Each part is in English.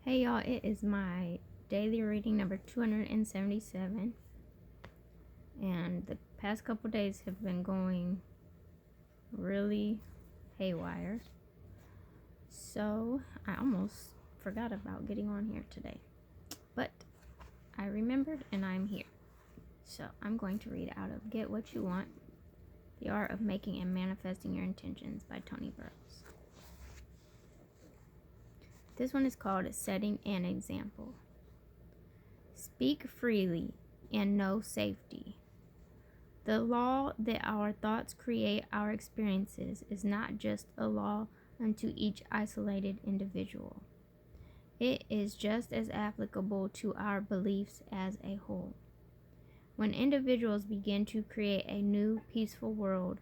Hey y'all, it is my daily reading number 277, and the past couple days have been going really haywire, so I almost forgot about getting on here today, but I remembered and I'm here. So I'm going to read out of Get What You Want, The Art of Making and Manifesting Your Intentions by Tony Burrows. This one is called Setting an Example. Speak freely and know safety. The law that our thoughts create our experiences is not just a law unto each isolated individual. It is just as applicable to our beliefs as a whole. When individuals begin to create a new peaceful world,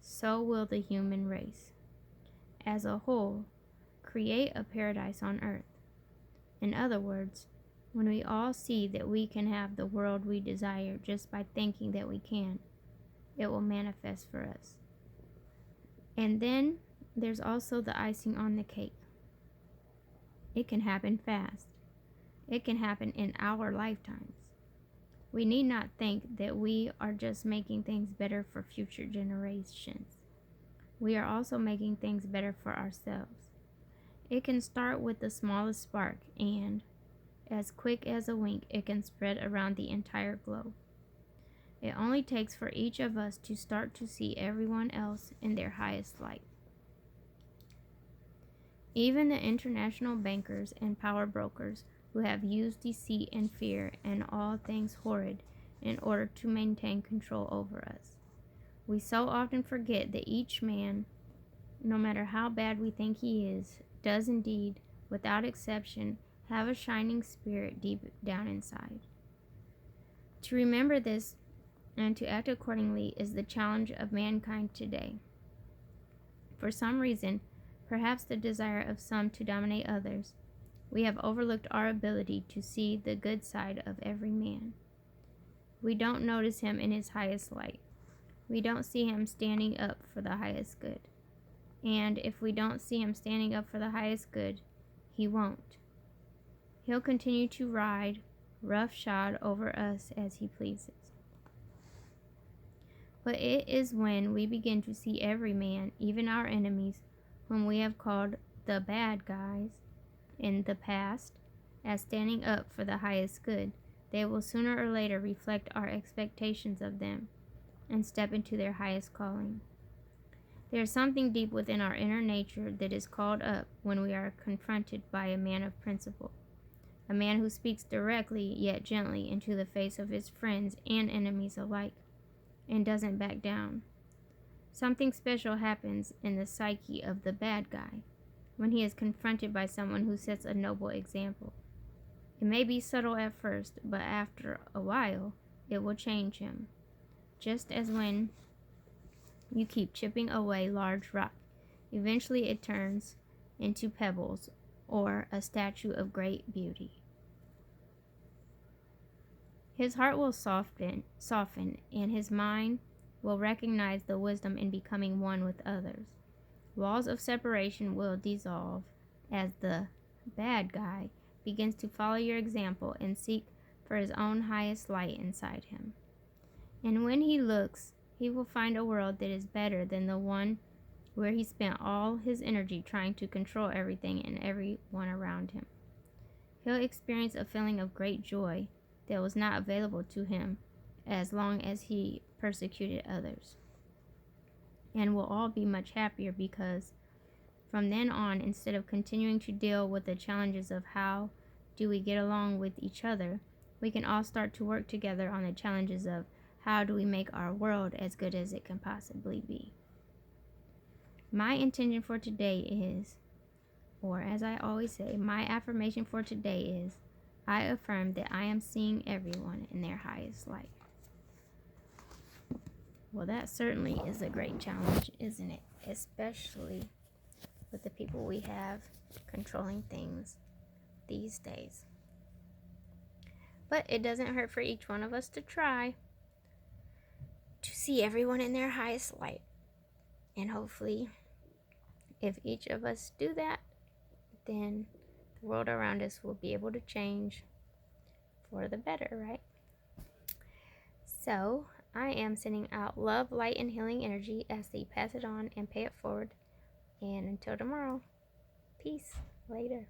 so will the human race, as a whole, create a paradise on earth. In other words, when we all see that we can have the world we desire just by thinking that we can, it will manifest for us. And then there's also the icing on the cake. It can happen fast. It can happen in our lifetimes. We need not think that we are just making things better for future generations. We are also making things better for ourselves. It can start with the smallest spark, and as quick as a wink, it can spread around the entire globe. It only takes for each of us to start to see everyone else in their highest light. Even the international bankers and power brokers who have used deceit and fear and all things horrid in order to maintain control over us. We so often forget that each man, no matter how bad we think he is, does indeed, without exception, have a shining spirit deep down inside. To remember this and to act accordingly is the challenge of mankind today. For some reason, perhaps the desire of some to dominate others, we have overlooked our ability to see the good side of every man. We don't notice him in his highest light. We don't see him standing up for the highest good. And if we don't see him standing up for the highest good, he won't. He'll continue to ride roughshod over us as he pleases. But it is when we begin to see every man, even our enemies, whom we have called the bad guys in the past, as standing up for the highest good, they will sooner or later reflect our expectations of them and step into their highest calling. There is something deep within our inner nature that is called up when we are confronted by a man of principle, a man who speaks directly yet gently into the face of his friends and enemies alike, and doesn't back down. Something special happens in the psyche of the bad guy when he is confronted by someone who sets a noble example. It may be subtle at first, but after a while, it will change him. Just as when you keep chipping away large rock, eventually it turns into pebbles or a statue of great beauty. His heart will soften, and his mind will recognize the wisdom in becoming one with others. Walls of separation will dissolve as the bad guy begins to follow your example and seek for his own highest light inside him. And when he looks, he will find a world that is better than the one where he spent all his energy trying to control everything and everyone around him. He'll experience a feeling of great joy that was not available to him as long as he persecuted others. And we'll all be much happier because from then on, instead of continuing to deal with the challenges of how do we get along with each other, we can all start to work together on the challenges of how do we make our world as good as it can possibly be. My intention for today is, or as I always say, my affirmation for today is, I affirm that I am seeing everyone in their highest light. Well, that certainly is a great challenge, isn't it? Especially with the people we have controlling things these days. But it doesn't hurt for each one of us to try to see everyone in their highest light. And hopefully, if each of us do that, then world around us will be able to change for the better, right? So I am sending out love, light, and healing energy as they pass it on and pay it forward. And until tomorrow, peace. Later.